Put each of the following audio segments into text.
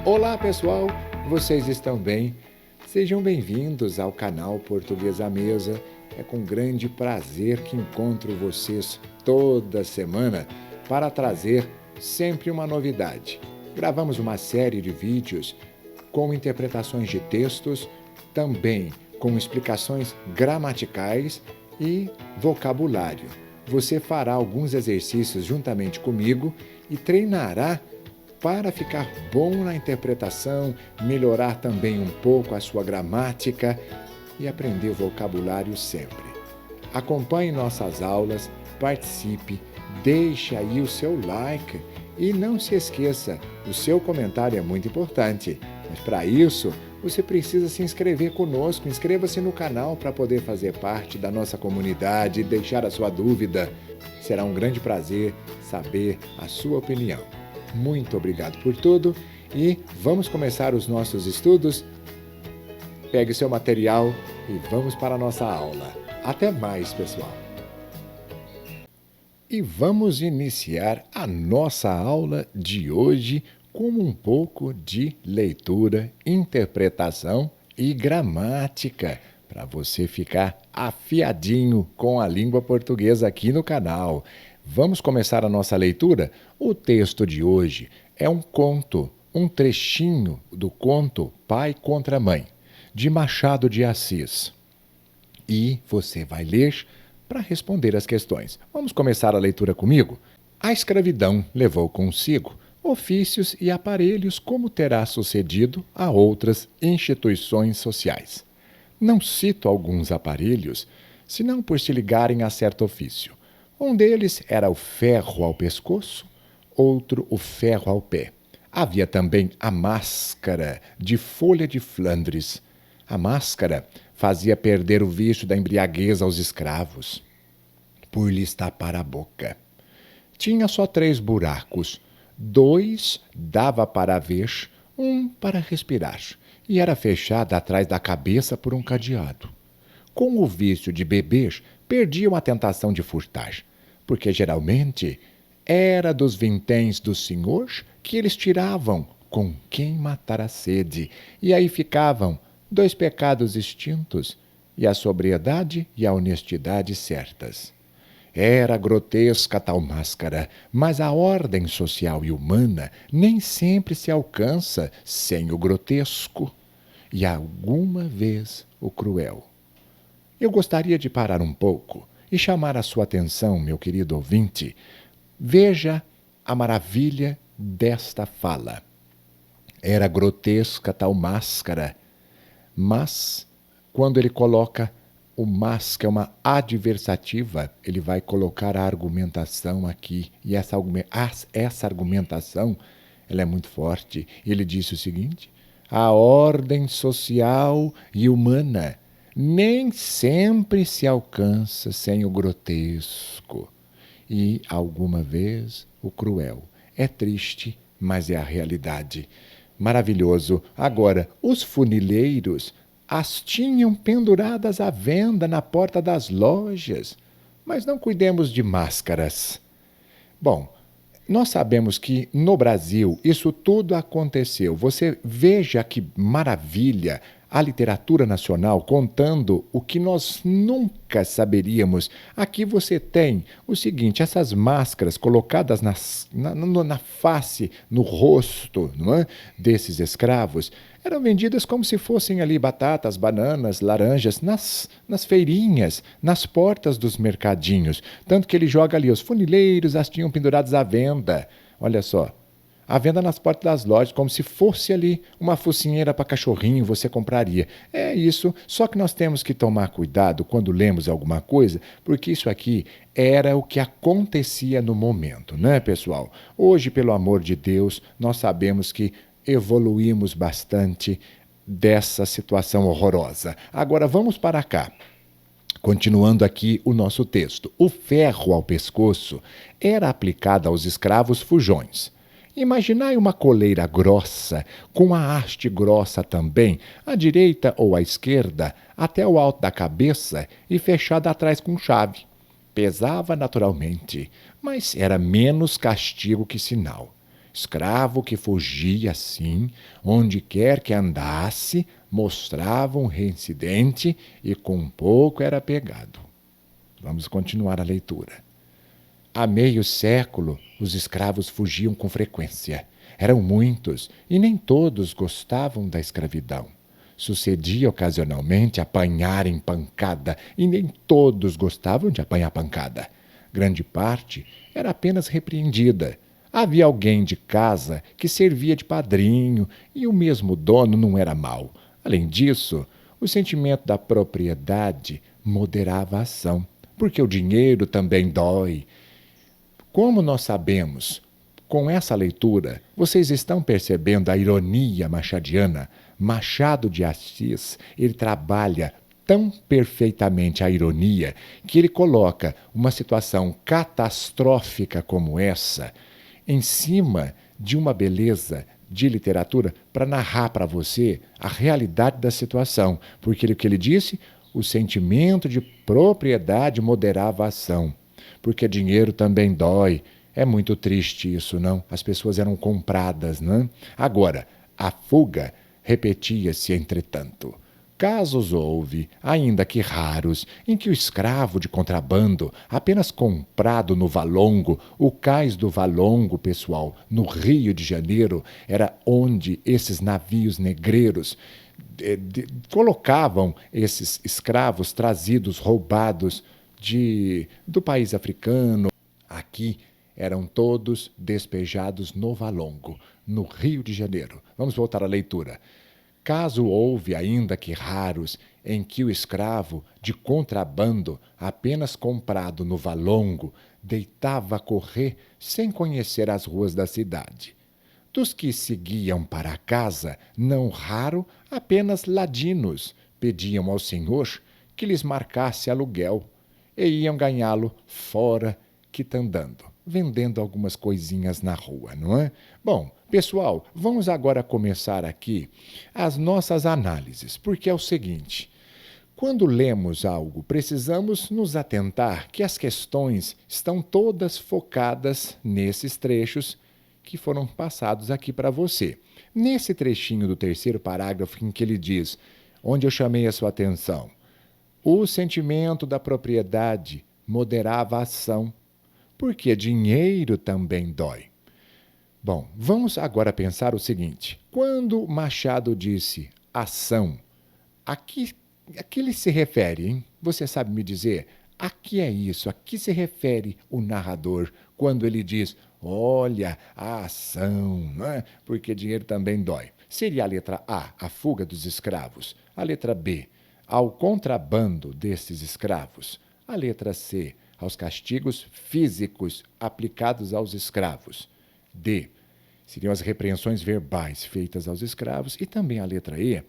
Olá pessoal, vocês estão bem? Sejam bem-vindos ao canal Português à Mesa. É com grande prazer que encontro vocês toda semana para trazer sempre uma novidade. Gravamos uma série de vídeos com interpretações de textos, também com explicações gramaticais e vocabulário. Você fará alguns exercícios juntamente comigo e treinará para ficar bom na interpretação, melhorar também um pouco a sua gramática e aprender vocabulário sempre. Acompanhe nossas aulas, participe, deixe aí o seu like e não se esqueça, o seu comentário é muito importante. Mas para isso, você precisa se inscrever conosco, inscreva-se no canal para poder fazer parte da nossa comunidade e deixar a sua dúvida. Será um grande prazer saber a sua opinião. Muito obrigado por tudo e vamos começar os nossos estudos. Pegue seu material e vamos para a nossa aula. Até mais, pessoal! E vamos iniciar a nossa aula de hoje com um pouco de leitura, interpretação e gramática, para você ficar afiadinho com a língua portuguesa aqui no canal. Vamos começar a nossa leitura? O texto de hoje é um conto, um trechinho do conto Pai contra Mãe, de Machado de Assis. E você vai ler para responder as questões. Vamos começar a leitura comigo? A escravidão levou consigo ofícios e aparelhos, como terá sucedido a outras instituições sociais. Não cito alguns aparelhos, senão por se ligarem a certo ofício. Um deles era o ferro ao pescoço, outro o ferro ao pé. Havia também a máscara de folha de Flandres. A máscara fazia perder o vício da embriaguez aos escravos, por lhes tapar a boca. Tinha só 3 buracos. 2 dava para ver, 1 para respirar, e era fechada atrás da cabeça por um cadeado. Com o vício de beber, perdiam a tentação de furtar, porque geralmente era dos vinténs do senhor que eles tiravam com quem matar a sede, e aí ficavam 2 pecados extintos, e a sobriedade e a honestidade certas. Era grotesca tal máscara, mas a ordem social e humana nem sempre se alcança sem o grotesco, e alguma vez o cruel. Eu gostaria de parar um pouco e chamar a sua atenção, meu querido ouvinte. Veja a maravilha desta fala. Era grotesca tal máscara, mas quando ele coloca o mas, que é uma adversativa, ele vai colocar a argumentação aqui. E essa argumentação ela é muito forte. Ele disse o seguinte: a ordem social e humana nem sempre se alcança sem o grotesco e, alguma vez, o cruel. É triste, mas é a realidade. Maravilhoso. Agora, os funileiros as tinham penduradas à venda na porta das lojas. Mas não cuidemos de máscaras. Bom, nós sabemos que no Brasil isso tudo aconteceu. Você veja que maravilha a literatura nacional contando o que nós nunca saberíamos. Aqui você tem o seguinte: essas máscaras colocadas na face, no rosto, não é, desses escravos, eram vendidas como se fossem ali batatas, bananas, laranjas, nas feirinhas, nas portas dos mercadinhos. Tanto que ele joga ali, os funileiros as tinham penduradas à venda. Olha só, à venda nas portas das lojas, como se fosse ali uma focinheira para cachorrinho, você compraria. É isso, só que nós temos que tomar cuidado quando lemos alguma coisa, porque isso aqui era o que acontecia no momento, né, pessoal? Hoje, pelo amor de Deus, nós sabemos que evoluímos bastante dessa situação horrorosa. Agora vamos para cá. Continuando aqui o nosso texto. O ferro ao pescoço era aplicado aos escravos fujões. Imaginai uma coleira grossa, com a haste grossa também, à direita ou à esquerda, até o alto da cabeça e fechada atrás com chave. Pesava naturalmente, mas era menos castigo que sinal. Escravo que fugia assim, onde quer que andasse, mostrava um reincidente e com pouco era pegado. Vamos continuar a leitura. Há meio século, os escravos fugiam com frequência. Eram muitos e nem todos gostavam da escravidão. Sucedia ocasionalmente apanharem pancada e nem todos gostavam de apanhar pancada. Grande parte era apenas repreendida. Havia alguém de casa que servia de padrinho e o mesmo dono não era mau. Além disso, o sentimento da propriedade moderava a ação, porque o dinheiro também dói. Como nós sabemos, com essa leitura, vocês estão percebendo a ironia machadiana? Machado de Assis, ele trabalha tão perfeitamente a ironia que ele coloca uma situação catastrófica como essa em cima de uma beleza de literatura para narrar para você a realidade da situação. Porque o que ele disse? O sentimento de propriedade moderava a ação. Porque dinheiro também dói. É muito triste isso, não? As pessoas eram compradas, não? Agora, a fuga repetia-se, entretanto. Casos houve, ainda que raros, em que o escravo de contrabando, apenas comprado no Valongo, o cais do Valongo, pessoal, no Rio de Janeiro, era onde esses navios negreiros colocavam esses escravos trazidos, roubados do país africano. Aqui eram todos despejados no Valongo, no Rio de Janeiro. Vamos voltar à leitura. Caso houve, ainda que raros, em que o escravo, de contrabando, apenas comprado no Valongo, deitava a correr sem conhecer as ruas da cidade. Dos que seguiam para casa, não raro, apenas ladinos pediam ao senhor que lhes marcasse aluguel e iam ganhá-lo fora quitandando, vendendo algumas coisinhas na rua, não é? Bom, pessoal, vamos agora começar aqui as nossas análises, porque é o seguinte: quando lemos algo, precisamos nos atentar que as questões estão todas focadas nesses trechos que foram passados aqui para você. Nesse trechinho do terceiro parágrafo em que ele diz, onde eu chamei a sua atenção, o sentimento da propriedade moderava a ação, porque dinheiro também dói. Bom, vamos agora pensar o seguinte: quando Machado disse ação, a que ele se refere, hein? Você sabe me dizer? A que é isso? A que se refere o narrador quando ele diz, olha, a ação, não é? Porque dinheiro também dói. Seria a letra A, a fuga dos escravos. A letra B, ao contrabando desses escravos. A letra C, aos castigos físicos aplicados aos escravos. D, seriam as repreensões verbais feitas aos escravos. E também a letra E,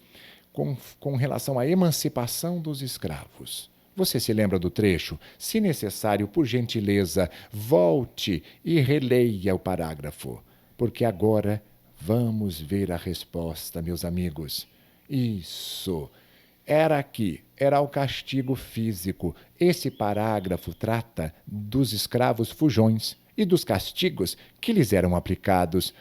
com relação à emancipação dos escravos. Você se lembra do trecho? Se necessário, por gentileza, volte e releia o parágrafo, porque agora vamos ver a resposta, meus amigos. Isso. Era aqui, era o castigo físico. Esse parágrafo trata dos escravos fujões e dos castigos que lhes eram aplicados.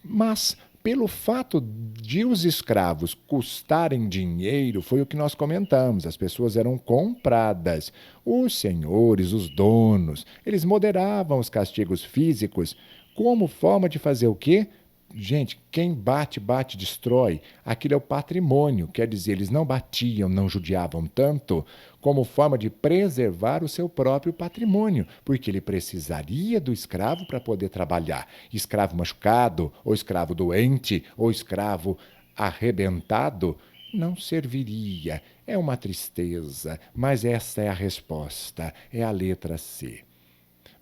Mas, pelo fato de os escravos custarem dinheiro, foi o que nós comentamos, as pessoas eram compradas. Os senhores, os donos, eles moderavam os castigos físicos como forma de fazer o quê? Gente, quem bate, bate, destrói. Aquilo é o patrimônio. Quer dizer, eles não batiam, não judiavam tanto como forma de preservar o seu próprio patrimônio, porque ele precisaria do escravo para poder trabalhar. Escravo machucado, ou escravo doente, ou escravo arrebentado, não serviria. É uma tristeza, mas essa é a resposta, é a letra C.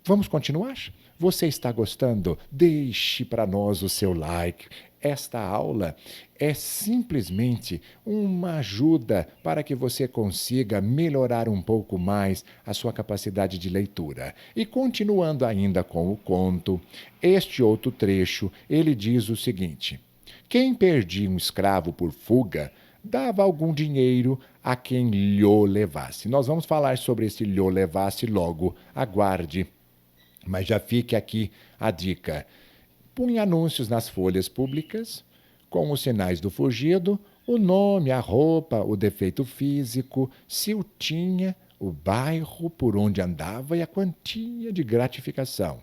Vamos continuar? Você está gostando? Deixe para nós o seu like. Esta aula é simplesmente uma ajuda para que você consiga melhorar um pouco mais a sua capacidade de leitura. E continuando ainda com o conto, este outro trecho, ele diz o seguinte: quem perdia um escravo por fuga, dava algum dinheiro a quem lhe o levasse. Nós vamos falar sobre esse lhe o levasse logo. Aguarde. Mas já fique aqui a dica. Punha anúncios nas folhas públicas, com os sinais do fugido, o nome, a roupa, o defeito físico, se o tinha, o bairro por onde andava e a quantia de gratificação.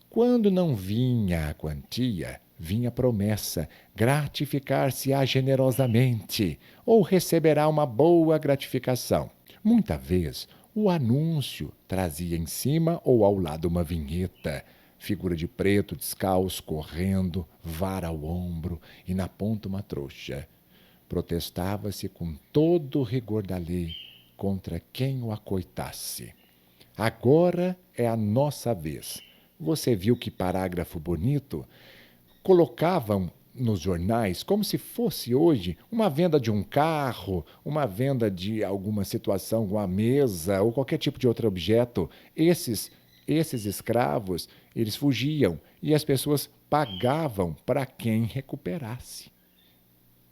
Quando não vinha a quantia, vinha a promessa: gratificar-se-á generosamente, ou receberá uma boa gratificação. Muita vez, o anúncio trazia em cima ou ao lado uma vinheta, figura de preto descalço correndo, vara ao ombro e na ponta uma trouxa. Protestava-se com todo o rigor da lei contra quem o acoitasse. Agora é a nossa vez. Você viu que parágrafo bonito? Colocavam nos jornais como se fosse hoje uma venda de um carro, uma venda de alguma situação, uma mesa ou qualquer tipo de outro objeto. Esses escravos, eles fugiam e as pessoas pagavam para quem recuperasse.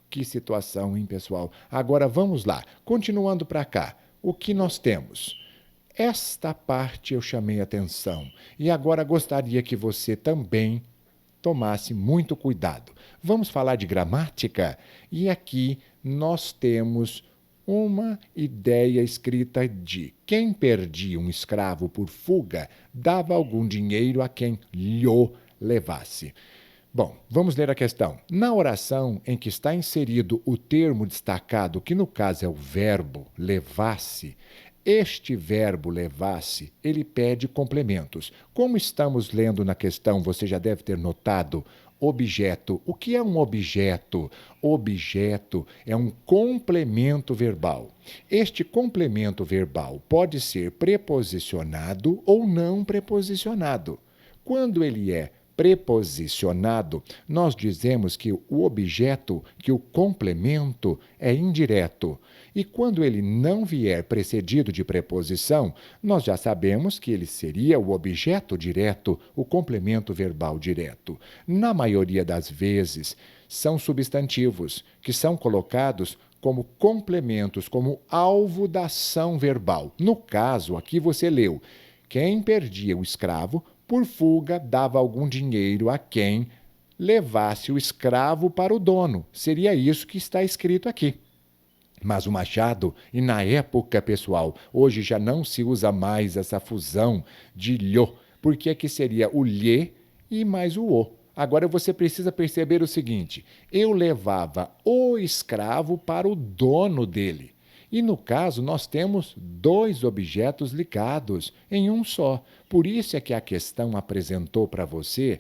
Que situação, hein, pessoal? Agora vamos lá, continuando para cá. O que nós temos? Esta parte eu chamei atenção e agora gostaria que você também tomasse muito cuidado. Vamos falar de gramática? E aqui nós temos uma ideia escrita de: quem perdia um escravo por fuga dava algum dinheiro a quem lhe levasse. Bom, vamos ler a questão. Na oração em que está inserido o termo destacado, que no caso é o verbo levasse, este verbo levasse, ele pede complementos. Como estamos lendo na questão, você já deve ter notado, objeto. O que é um objeto? Objeto é um complemento verbal. Este complemento verbal pode ser preposicionado ou não preposicionado. Quando ele é preposicionado, nós dizemos que o objeto, que o complemento é indireto. E quando ele não vier precedido de preposição, nós já sabemos que ele seria o objeto direto, o complemento verbal direto. Na maioria das vezes, são substantivos que são colocados como complementos, como alvo da ação verbal. No caso, aqui você leu: quem perdia o escravo por fuga dava algum dinheiro a quem levasse o escravo para o dono. Seria isso que está escrito aqui. Mas o Machado, e na época, pessoal, hoje já não se usa mais essa fusão de lho, porque aqui seria o lhe e mais o o. Agora você precisa perceber o seguinte: eu levava o escravo para o dono dele. E no caso, nós temos dois objetos ligados em um só. Por isso é que a questão apresentou para você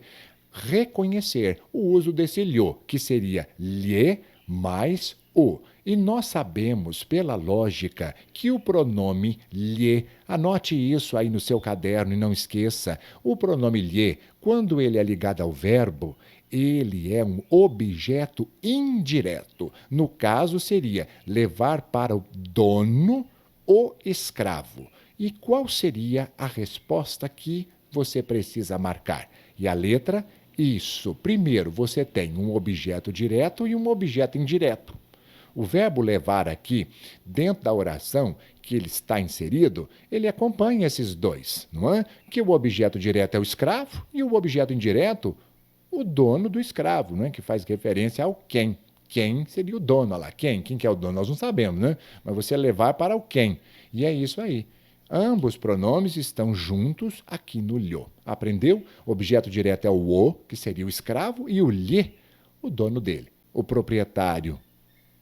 reconhecer o uso desse lho, que seria lhe mais o. E nós sabemos, pela lógica, que o pronome lhe, anote isso aí no seu caderno e não esqueça, o pronome lhe, quando ele é ligado ao verbo, ele é um objeto indireto. No caso, seria levar para o dono o escravo. E qual seria a resposta que você precisa marcar? E a letra? Isso. Primeiro, você tem um objeto direto e um objeto indireto. O verbo levar aqui, dentro da oração que ele está inserido, ele acompanha esses dois, não é? Que o objeto direto é o escravo e o objeto indireto, o dono do escravo, né? Que faz referência ao quem. Quem seria o dono? Olha lá, quem? Quem que é o dono? Nós não sabemos, né? Mas você levar para o quem. E é isso aí. Ambos pronomes estão juntos aqui no lho. Aprendeu? O objeto direto é o, que seria o escravo, e o lhe, o dono dele, o proprietário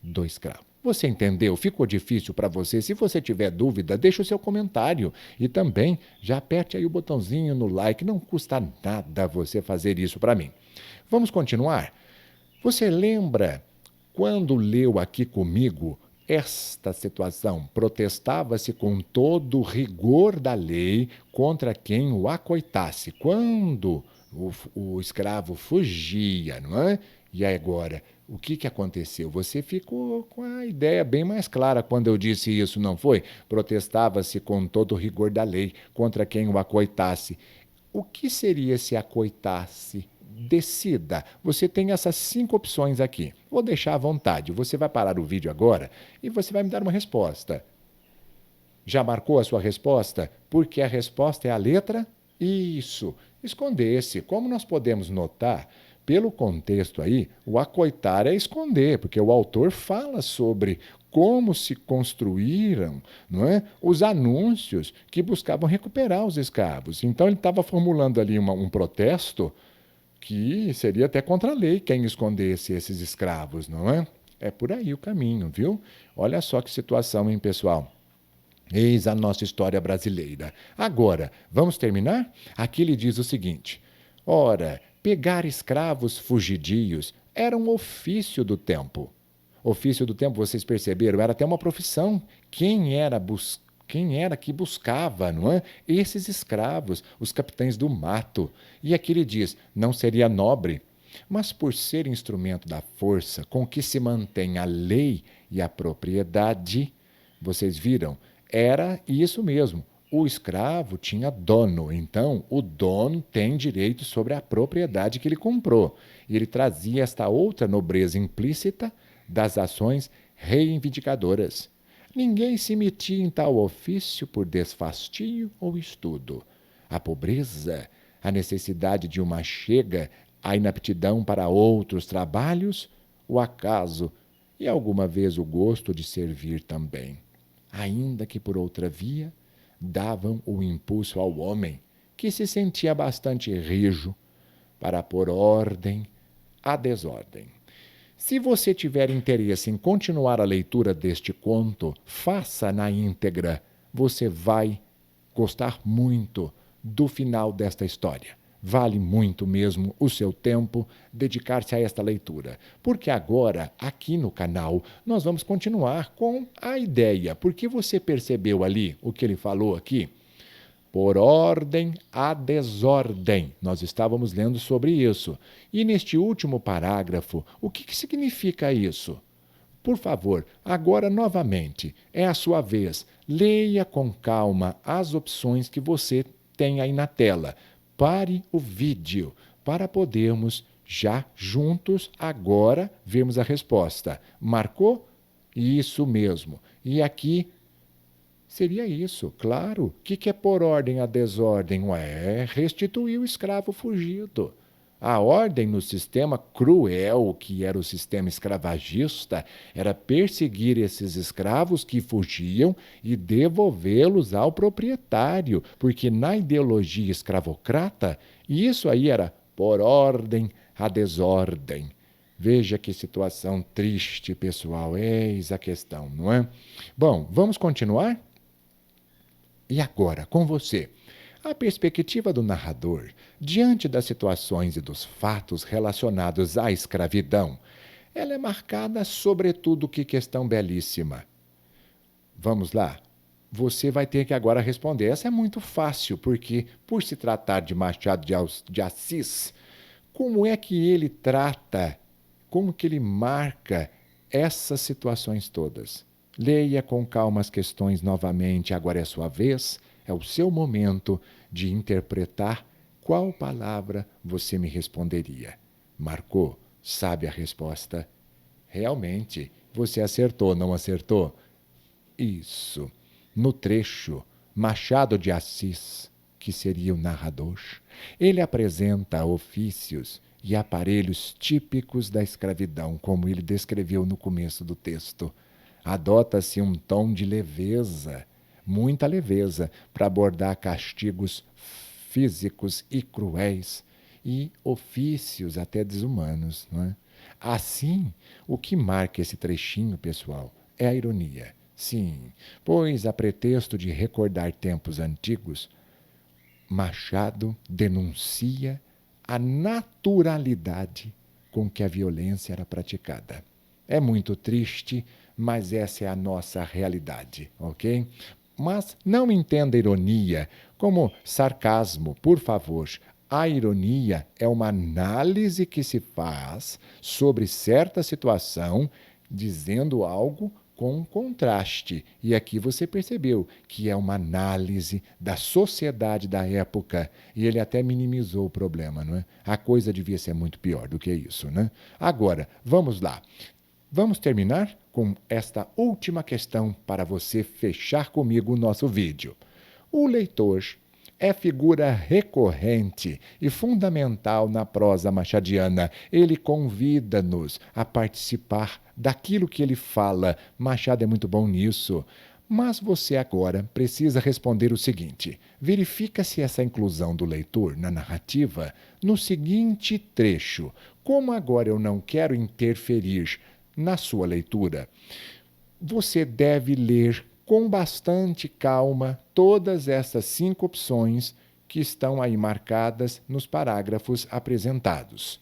do escravo. Você entendeu? Ficou difícil para você? Se você tiver dúvida, deixa o seu comentário. E também já aperte aí o botãozinho no like. Não custa nada você fazer isso para mim. Vamos continuar? Você lembra quando leu aqui comigo esta situação? Protestava-se com todo o rigor da lei contra quem o acoitasse. Quando o escravo fugia, não é? E agora, o que aconteceu? Você ficou com a ideia bem mais clara quando eu disse isso, não foi? Protestava-se com todo o rigor da lei contra quem o acoitasse. O que seria se acoitasse? Decida. Você tem essas 5 opções aqui. Vou deixar à vontade. Você vai parar o vídeo agora e você vai me dar uma resposta. Já marcou a sua resposta? Porque a resposta é a letra Isso, esconder-se. Como nós podemos notar, pelo contexto aí, o acoitar é esconder, porque o autor fala sobre como se construíram, não é, os anúncios que buscavam recuperar os escravos. Então ele estava formulando ali um protesto que seria até contra a lei quem escondesse esses escravos, não é? É por aí o caminho, viu? Olha só que situação, hein, pessoal? Eis a nossa história brasileira. Agora, vamos terminar? Aqui ele diz o seguinte: ora, pegar escravos fugidios era um ofício do tempo. Ofício do tempo, vocês perceberam, era até uma profissão. Quem era que buscava, não é? Esses escravos, os capitães do mato. E aqui ele diz: não seria nobre, mas por ser instrumento da força com que se mantém a lei e a propriedade, vocês viram, era isso mesmo. O escravo tinha dono, então o dono tem direito sobre a propriedade que ele comprou. E ele trazia esta outra nobreza implícita das ações reivindicadoras. Ninguém se metia em tal ofício por desfastio ou estudo. A pobreza, a necessidade de uma chega, a inaptidão para outros trabalhos, o acaso e alguma vez o gosto de servir também, ainda que por outra via, davam o impulso ao homem, que se sentia bastante rijo, para pôr ordem à desordem. Se você tiver interesse em continuar a leitura deste conto, faça na íntegra. Você vai gostar muito do final desta história. Vale muito mesmo o seu tempo dedicar-se a esta leitura, porque agora, aqui no canal, nós vamos continuar com a ideia, porque você percebeu ali o que ele falou aqui? Por ordem à desordem. Nós estávamos lendo sobre isso. E neste último parágrafo, o que significa isso? Por favor, agora novamente, é a sua vez. Leia com calma as opções que você tem aí na tela. Pare o vídeo para podermos já juntos agora vermos a resposta. Marcou? Isso mesmo. E aqui seria isso, claro. O que é por ordem à desordem? É restituir o escravo fugido. A ordem no sistema cruel, que era o sistema escravagista, era perseguir esses escravos que fugiam e devolvê-los ao proprietário, porque na ideologia escravocrata, isso aí era por ordem à desordem. Veja que situação triste, pessoal. Eis a questão, não é? Bom, vamos continuar? E agora, com você, a perspectiva do narrador, diante das situações e dos fatos relacionados à escravidão, ela é marcada sobretudo que questão belíssima. Vamos lá. Você vai ter que agora responder. Essa é muito fácil, porque, por se tratar de Machado de Assis, como é que ele trata, como que ele marca essas situações todas? Leia com calma as questões novamente, agora é sua vez, é o seu momento de interpretar qual palavra você me responderia. Marcou? Sabe a resposta? Realmente, você acertou, não acertou? Isso. No trecho, Machado de Assis, que seria o narrador, ele apresenta ofícios e aparelhos típicos da escravidão, como ele descreveu no começo do texto. Adota-se um tom de leveza, muita leveza, para abordar castigos físicos e cruéis e ofícios até desumanos, não é? Assim, o que marca esse trechinho, pessoal, é a ironia. Sim, pois a pretexto de recordar tempos antigos, Machado denuncia a naturalidade com que a violência era praticada. É muito triste, mas essa é a nossa realidade, ok? Mas não entenda ironia como sarcasmo, por favor. A ironia é uma análise que se faz sobre certa situação, dizendo algo com contraste. E aqui você percebeu que é uma análise da sociedade da época. E ele até minimizou o problema, não é? A coisa devia ser muito pior do que isso, né? Agora, vamos lá. Vamos terminar com esta última questão para você fechar comigo o nosso vídeo. O leitor É figura recorrente e fundamental na prosa machadiana. Ele convida-nos a participar daquilo que ele fala. Machado é muito bom nisso. Mas você agora precisa responder o seguinte: verifica se essa inclusão do leitor na narrativa no seguinte trecho. Como agora eu não quero interferir na sua leitura, você deve ler com bastante calma todas essas 5 opções que estão aí marcadas nos parágrafos apresentados.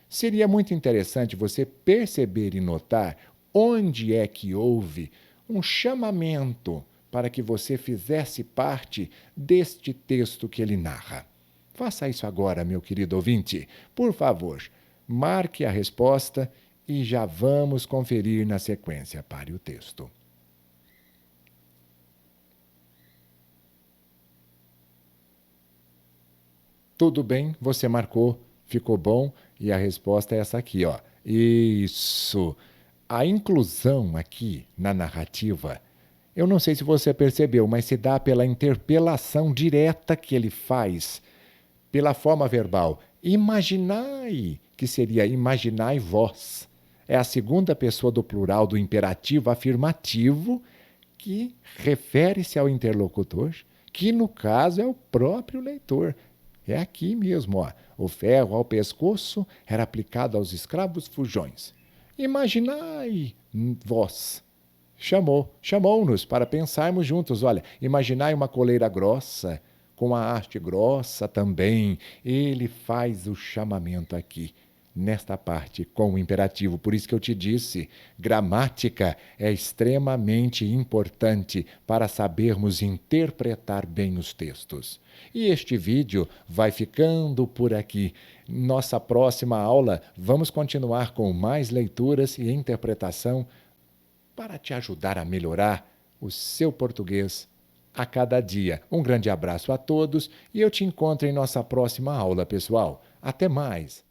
Seria muito interessante você perceber e notar onde é que houve um chamamento para que você fizesse parte deste texto que ele narra. Faça isso agora, meu querido ouvinte. Por favor, marque a resposta e já vamos conferir na sequência. Pare o texto. Tudo bem, você marcou, ficou bom, e a resposta é essa aqui, ó. Isso. A inclusão aqui na narrativa, eu não sei se você percebeu, mas se dá pela interpelação direta que ele faz, pela forma verbal. Imaginai, que seria imaginai vós. É a segunda pessoa do plural do imperativo afirmativo que refere-se ao interlocutor, que no caso é o próprio leitor. É aqui mesmo, ó. O ferro ao pescoço era aplicado aos escravos fujões. Imaginai vós. Chamou-nos para pensarmos juntos. Olha, imaginai uma coleira grossa, com a haste grossa também. Ele faz o chamamento aqui, nesta parte, com o imperativo. Por isso que eu te disse, gramática é extremamente importante para sabermos interpretar bem os textos. E este vídeo vai ficando por aqui. Nossa próxima aula, vamos continuar com mais leituras e interpretação para te ajudar a melhorar o seu português a cada dia. Um grande abraço a todos e eu te encontro em nossa próxima aula, pessoal. Até mais!